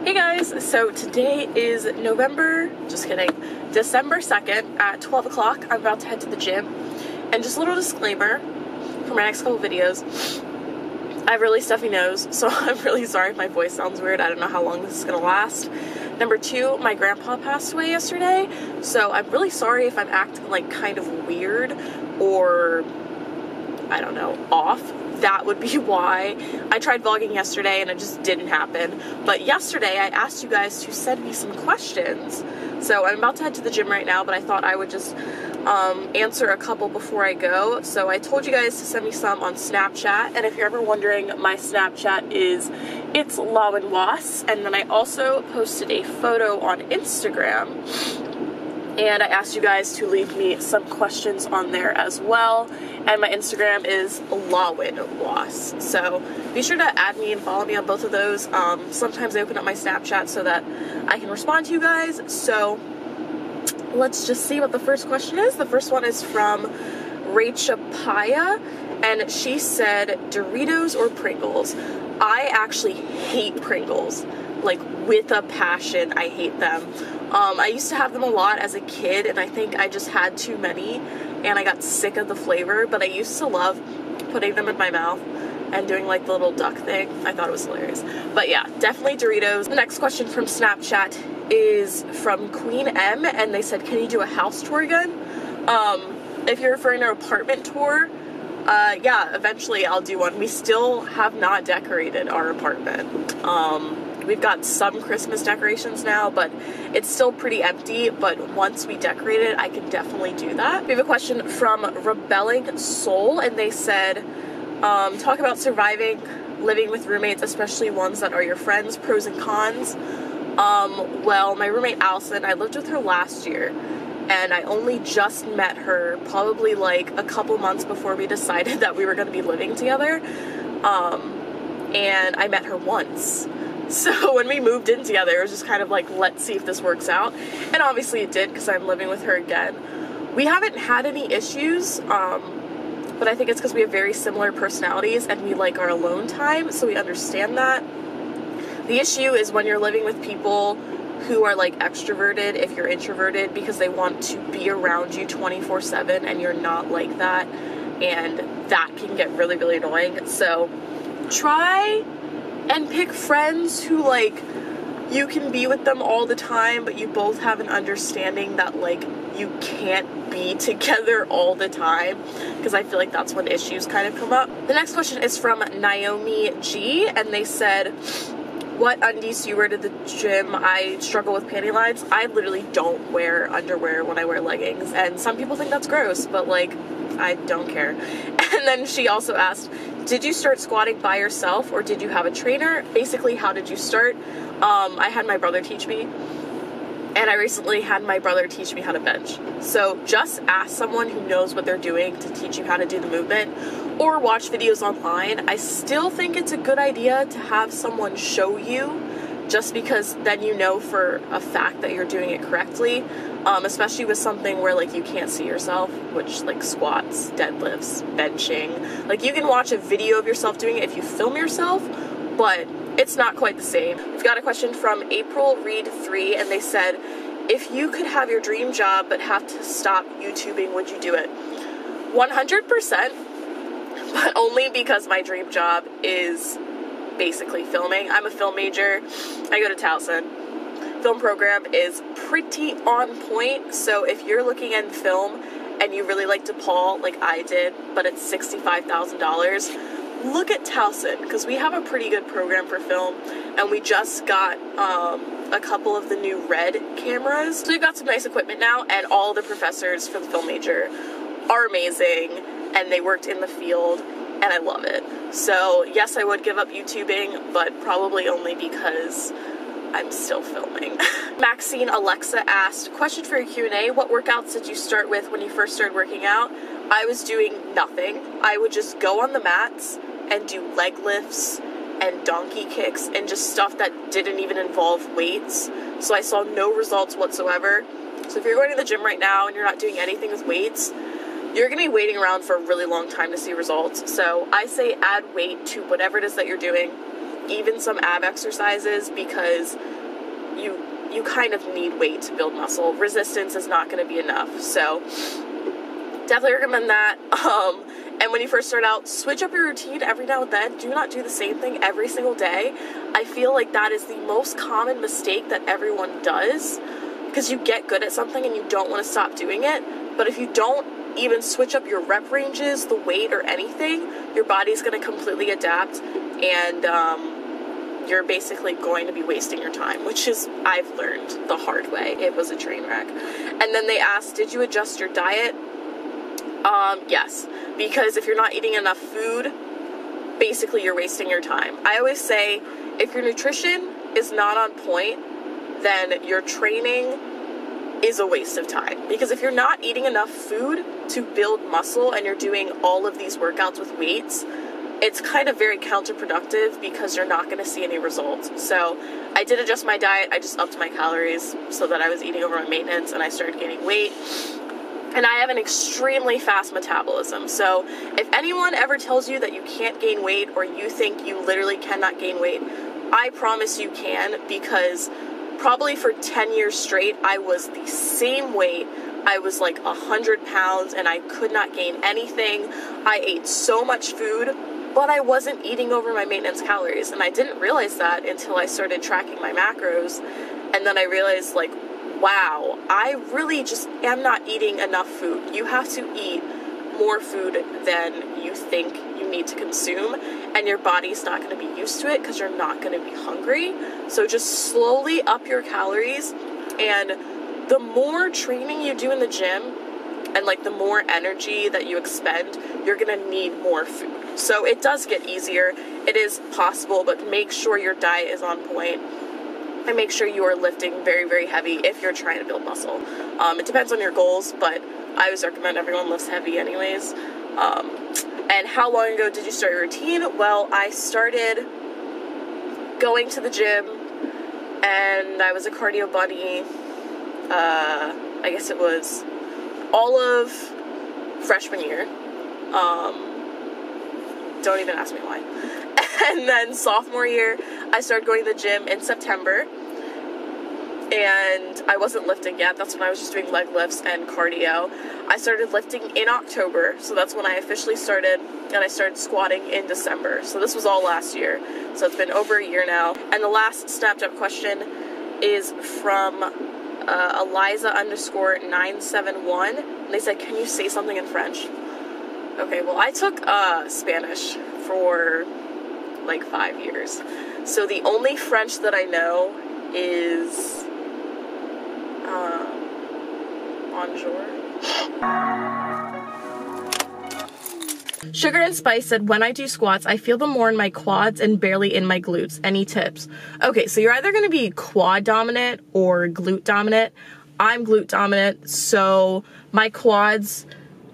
Hey guys, so today is December 2nd at 12 o'clock. I'm about to head to the gym. And just a little disclaimer for my next couple videos. I have really stuffy nose, so I'm really sorry if my voice sounds weird. I don't know how long this is going to last. Number two, my grandpa passed away yesterday, so I'm really sorry if I'm acting like kind of weird or, I don't know, off. That would be why. I tried vlogging yesterday and it just didn't happen. But yesterday I asked you guys to send me some questions. So I'm about to head to the gym right now, but I thought I would just answer a couple before I go. So I told you guys to send me some on Snapchat. And if you're ever wondering, my Snapchat is it's @lawandwas. And then I also posted a photo on Instagram. And I asked you guys to leave me some questions on there as well. And my Instagram is @lawandwas. So be sure to add me and follow me on both of those. Sometimes I open up my Snapchat so that I can respond to you guys. So let's just see what the first question is. The first one is from Rachel Paya. And she said, Doritos or Pringles? I actually hate Pringles. Like, with a passion, I hate them. I used to have them a lot as a kid, and I think I just had too many, and I got sick of the flavor, but I used to love putting them in my mouth and doing, like, the little duck thing. I thought it was hilarious. But yeah, definitely Doritos. The next question from Snapchat is from Queen M, and they said, can you do a house tour again? If you're referring to an apartment tour, yeah, eventually I'll do one. We still have not decorated our apartment. We've got some Christmas decorations now, but it's still pretty empty. But once we decorate it, I can definitely do that. We have a question from Rebelling Soul, and they said, talk about surviving living with roommates, especially ones that are your friends, pros and cons. Well, my roommate Allison, I lived with her last year, and I only just met her probably like a couple months before we decided that we were going to be living together. And I met her once. So when we moved in together, it was just kind of like, let's see if this works out. And obviously it did, because I'm living with her again. We haven't had any issues, but I think it's because we have very similar personalities and we like our alone time, so we understand that. The issue is when you're living with people who are like extroverted if you're introverted, because they want to be around you 24/7 and you're not like that, and that can get really, really annoying. So try and pick friends who, like, you can be with them all the time, but you both have an understanding that, like, you can't be together all the time, because I feel like that's when issues kind of come up. The next question is from Naomi G, and they said, what undies do you wear to the gym? I struggle with panty lines. I literally don't wear underwear when I wear leggings, and some people think that's gross, but, like, I don't care. And then she also asked, did you start squatting by yourself or did you have a trainer? Basically, how did you start? I had my brother teach me, and I recently had my brother teach me how to bench. So just ask someone who knows what they're doing to teach you how to do the movement, or watch videos online. I still think it's a good idea to have someone show you, just because then you know for a fact that you're doing it correctly, especially with something where, like, you can't see yourself, which, like, squats, deadlifts, benching. Like, you can watch a video of yourself doing it if you film yourself, but it's not quite the same. We've got a question from April Reed 3, and they said, if you could have your dream job but have to stop YouTubing, would you do it? 100%, but only because my dream job is basically filming. I'm a film major. I go to Towson. Film program is pretty on point, so if you're looking at film and you really like DePaul like I did, but it's $65,000, look at Towson, because we have a pretty good program for film, and we just got a couple of the new Red cameras. So we've got some nice equipment now, and all the professors for the film major are amazing, and they worked in the field, and I love it. So yes, I would give up YouTubing, but probably only because I'm still filming. Maxine Alexa asked, question for your Q&A, what workouts did you start with when you first started working out? I was doing nothing. I would just go on the mats and do leg lifts and donkey kicks and just stuff that didn't even involve weights. So I saw no results whatsoever. So if you're going to the gym right now and you're not doing anything with weights, you're going to be waiting around for a really long time to see results. So I say add weight to whatever it is that you're doing. even some ab exercises because you kind of need weight to build muscle. Resistance is not going to be enough. So definitely recommend that. And when you first start out, switch up your routine every now and then. Do not do the same thing every single day. I feel like that is the most common mistake that everyone does, because you get good at something and you don't want to stop doing it. But if you don't even switch up your rep ranges, the weight, or anything, your body's going to completely adapt, and you're basically going to be wasting your time, which is, I've learned the hard way. It was a train wreck. And then they asked, did you adjust your diet? Yes, because if you're not eating enough food, basically you're wasting your time. I always say, if your nutrition is not on point, then your training is a waste of time. Because if you're not eating enough food to build muscle and you're doing all of these workouts with weights, it's kind of very counterproductive because you're not going to see any results. So I did adjust my diet. I just upped my calories so that I was eating over my maintenance, and I started gaining weight. And I have an extremely fast metabolism. So if anyone ever tells you that you can't gain weight, or you think you literally cannot gain weight, I promise you can, because probably for 10 years straight, I was the same weight. I was like 100 pounds and I could not gain anything. I ate so much food, but I wasn't eating over my maintenance calories. And I didn't realize that until I started tracking my macros. And then I realized, like, wow, I really just am not eating enough food. You have to eat more food than you think you need to consume, and your body's not going to be used to it because you're not going to be hungry. So just slowly up your calories, and the more training you do in the gym and like the more energy that you expend, you're going to need more food. So it does get easier. It is possible, but make sure your diet is on point. And make sure you are lifting very, very heavy if you're trying to build muscle. It depends on your goals, but I always recommend everyone lifts heavy anyways. And how long ago did you start your routine? Well, I started going to the gym, and I was a cardio bunny. I guess it was all of freshman year. Don't even ask me why. And then sophomore year, I started going to the gym in September, and I wasn't lifting yet. That's when I was just doing leg lifts and cardio. I started lifting in October, so that's when I officially started, and I started squatting in December. So this was all last year. So it's been over a year now. And the last Snapchat question is from Eliza_971. And they said, can you say something in French? Okay, well, I took Spanish for like 5 years. So the only French that I know is bonjour. Sugar and Spice said, when I do squats, I feel them more in my quads and barely in my glutes. Any tips? Okay, so you're either going to be quad dominant or glute dominant. I'm glute dominant, so my quads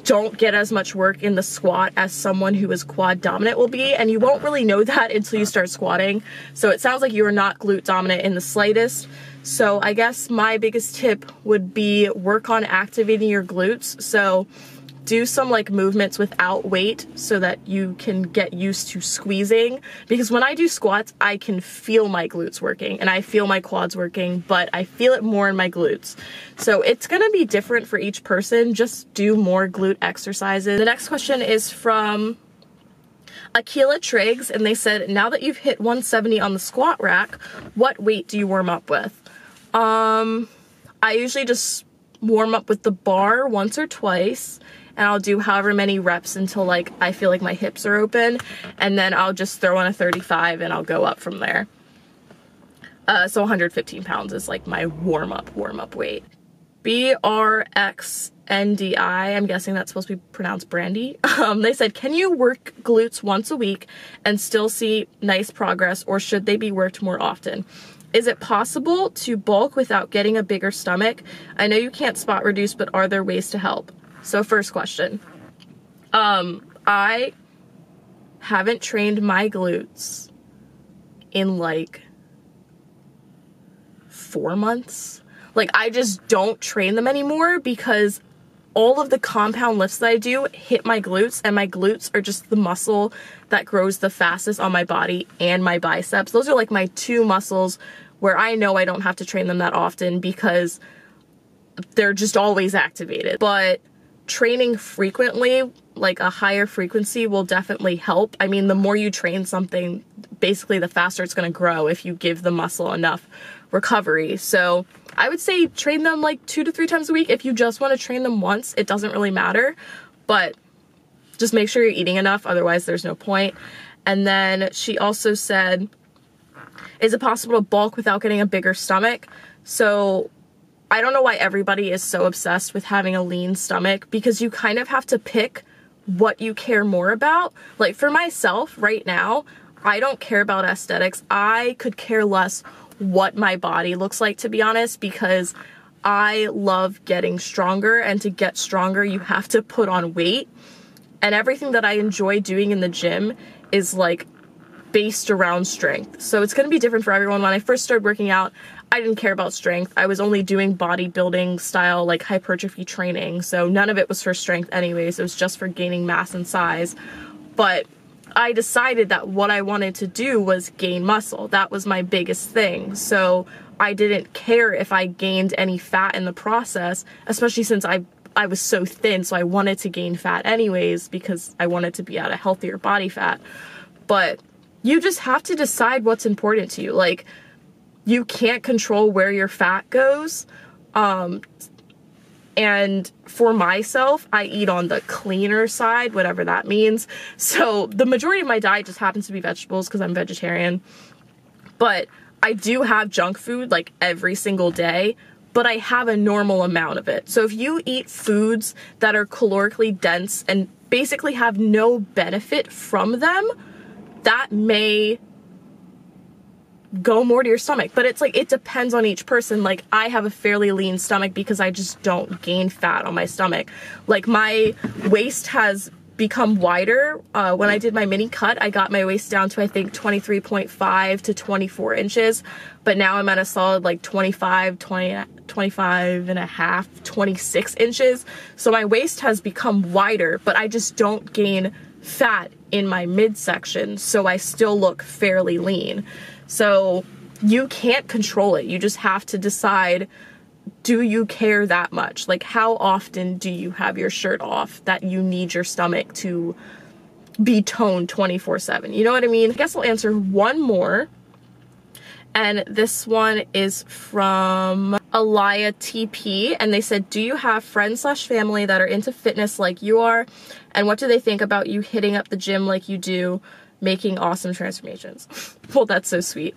don't get as much work in the squat as someone who is quad dominant will be, and you won't really know that until you start squatting. So it sounds like you are not glute dominant in the slightest. So I guess my biggest tip would be work on activating your glutes. So do some like movements without weight so that you can get used to squeezing, because when I do squats, I can feel my glutes working and I feel my quads working, but I feel it more in my glutes. So it's gonna be different for each person. Just do more glute exercises. The next question is from Akila Triggs, and they said, now that you've hit 170 on the squat rack, what weight do you warm up with? I usually just warm up with the bar once or twice, and I'll do however many reps until like I feel like my hips are open, and then I'll just throw on a 35 and I'll go up from there. So 115 pounds is like my warm-up weight. BRXNDI, I'm guessing that's supposed to be pronounced Brandy. They said, can you work glutes once a week and still see nice progress, or should they be worked more often? Is it possible to bulk without getting a bigger stomach? I know you can't spot reduce, but are there ways to help? So first question, I haven't trained my glutes in like 4 months. Like, I just don't train them anymore because all of the compound lifts that I do hit my glutes, and my glutes are just the muscle that grows the fastest on my body, and my biceps. Those are like my two muscles where I know I don't have to train them that often because they're just always activated. But training frequently, like a higher frequency, will definitely help. I mean, the more you train something, basically the faster it's going to grow if you give the muscle enough recovery. So I would say train them like 2 to 3 times a week. If you just want to train them once, it doesn't really matter, but just make sure you're eating enough, otherwise there's no point. And then she also said, is it possible to bulk without getting a bigger stomach? So I don't know why everybody is so obsessed with having a lean stomach, because you kind of have to pick what you care more about. Like for myself right now, I don't care about aesthetics. I could care less what my body looks like, to be honest, because I love getting stronger, and to get stronger you have to put on weight. And everything that I enjoy doing in the gym is like based around strength. So it's going to be different for everyone. When I first started working out, I didn't care about strength. I was only doing bodybuilding style, like hypertrophy training. So none of it was for strength anyways. It was just for gaining mass and size. But I decided that what I wanted to do was gain muscle. That was my biggest thing. So I didn't care if I gained any fat in the process, especially since I was so thin. So I wanted to gain fat anyways because I wanted to be at a healthier body fat. But you just have to decide what's important to you. Like, you can't control where your fat goes. And for myself, I eat on the cleaner side, whatever that means. So the majority of my diet just happens to be vegetables because I'm vegetarian. But I do have junk food like every single day, but I have a normal amount of it. So if you eat foods that are calorically dense and basically have no benefit from them, that may go more to your stomach. But it's like, it depends on each person. Like, I have a fairly lean stomach because I just don't gain fat on my stomach. Like, my waist has become wider. When I did my mini cut, I got my waist down to, I think, 23.5 to 24 inches. But now I'm at a solid like 25 and a half, 26 inches. So my waist has become wider, but I just don't gain fat in my midsection. So I still look fairly lean. So you can't control it. You just have to decide, do you care that much? Like, how often do you have your shirt off that you need your stomach to be toned 24/7? You know what I mean? I guess I'll answer one more. And this one is from Alaya TP. And they said, do you have friends/family that are into fitness like you are? And what do they think about you hitting up the gym like you do, making awesome transformations? Well, that's so sweet.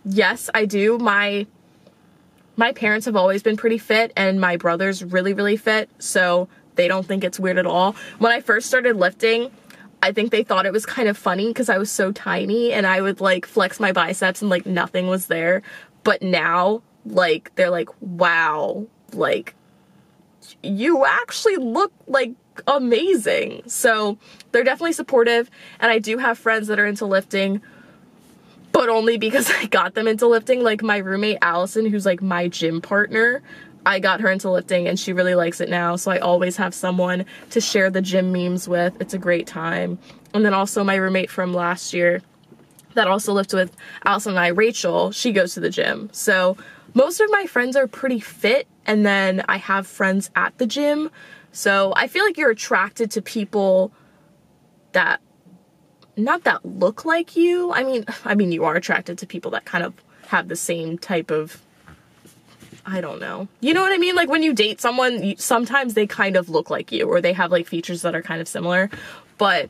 Yes, I do. My parents have always been pretty fit, and my brother's really, really fit, so they don't think it's weird at all. When I first started lifting, I think they thought it was kind of funny because I was so tiny and I would like flex my biceps and like nothing was there. But now, like, they're like, wow, like, you actually look like amazing. So they're definitely supportive, and I do have friends that are into lifting, but only because I got them into lifting. Like my roommate Allison, who's like my gym partner, I got her into lifting and she really likes it now. So I always have someone to share the gym memes with. It's a great time. And then also my roommate from last year that also lived with Allison and I, Rachel, she goes to the gym. So most of my friends are pretty fit, and then I have friends at the gym. So I feel like you're attracted to people that, not that look like you. I mean, you are attracted to people that kind of have the same type of, I don't know. You know what I mean? Like when you date someone, sometimes they kind of look like you, or they have like features that are kind of similar. But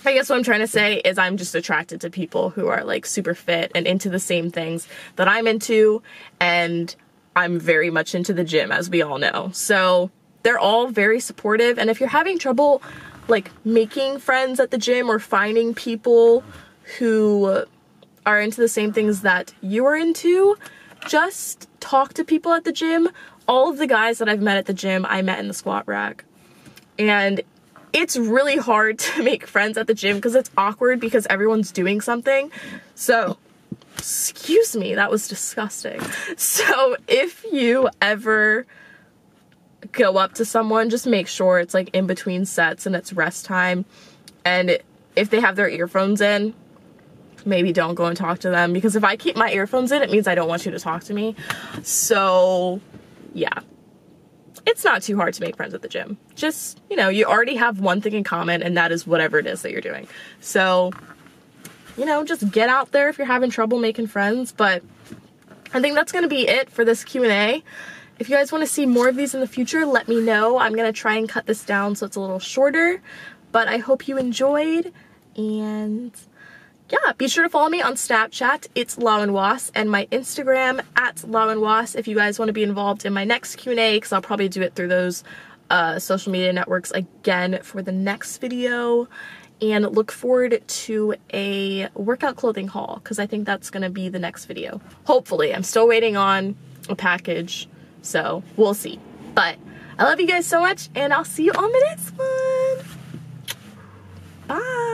I guess what I'm trying to say is I'm just attracted to people who are like super fit and into the same things that I'm into. And I'm very much into the gym, as we all know. So they're all very supportive. And if you're having trouble like making friends at the gym or finding people who are into the same things that you are into, just talk to people at the gym. All of the guys that I've met at the gym, I met in the squat rack. And it's really hard to make friends at the gym because it's awkward because everyone's doing something. So, excuse me, that was disgusting. So if you ever go up to someone, just make sure it's like in between sets and it's rest time. And if they have their earphones in, maybe don't go and talk to them, because if I keep my earphones in, it means I don't want you to talk to me. So yeah, it's not too hard to make friends at the gym. Just, you know, you already have one thing in common, and that is whatever it is that you're doing. So, you know, just get out there if you're having trouble making friends. But I think that's gonna be it for this Q&A. If you guys want to see more of these in the future, let me know. I'm gonna try and cut this down so it's a little shorter, but I hope you enjoyed. And yeah, be sure to follow me on Snapchat, it's LaurenWass, and my Instagram, at LaurenWass, if you guys want to be involved in my next Q&A, because I'll probably do it through those social media networks again for the next video. And look forward to a workout clothing haul, because I think that's going to be the next video. Hopefully. I'm still waiting on a package, so we'll see. But I love you guys so much, and I'll see you on the next one. Bye!